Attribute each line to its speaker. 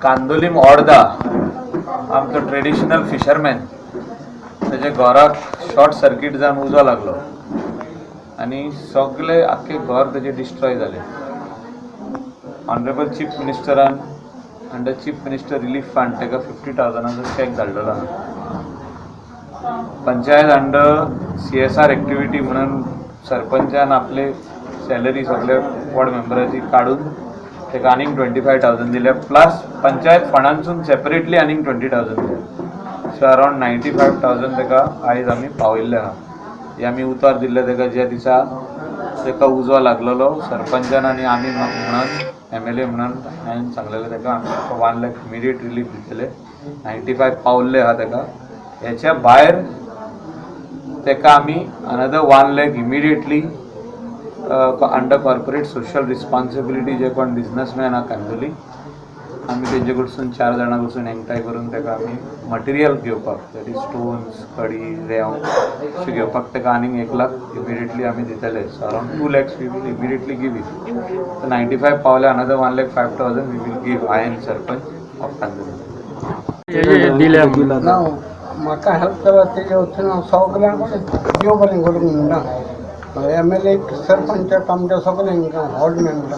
Speaker 1: कांदोलीम ओर्दा आमचो traditional fisherman त्याच्या घराक शॉर्ट सर्किट जावन उजो लागलो आणि सगळे आख्खे घर तेजे डिस्ट्रॉय जाले. ऑनरेबल चीफ मिनिस्टरान under chief minister relief fund ताका 50,000 चॅक धाडलेलो आहा. पंचायत अंडर CSR एक्टिविटी म्हणून सरपंचान आपले सॅलरी सगळे वॉर्ड मेंबराची काढून ताका आनीक 25,000 दिल्या, प्लस पंचायत फंडांसून सेपरेटली आनीक 20,000 दिल्या. सो अरावंड 95,000 ताका आयज आमी पावयल्ले आहा. हे आमी उतर दिल्ले ताका ज्या दिसा ताका उजो लागलेलो सरपंचान आनी आमी म्हणून MLA म्हणून हांवें सांगलेलें ताका आमी 1 लाख इमिडिएट रिलीफ दितले. 95 पावल्ले आहा ताका. हेच्या भायर ताका आमी another 1 lakh immediately under corporate social responsibility जे कोण बिझनेसमॅन आहा कांदोली आमी तेंचे कडसून 4 जाणां कडसून एकठांय करून ताका आमी मटेरियल घेवपाक दॅट इज स्टोन्स कडी रेंव अशें घेवपाक ताका आनीक 1 लाख इमिडिएटली आमी दितले. So around 2 lakhs we will immediately give it. So 95 पावले another 1,05,000 we will give I am sarpanch of Kandoli.
Speaker 2: म्हाका हेल्प केला तेजे वचून सगळ्यांक देव बरें करूंक ना. MLA सरपंच आमच्या सगळ्यांक वॉर्ड मेंबर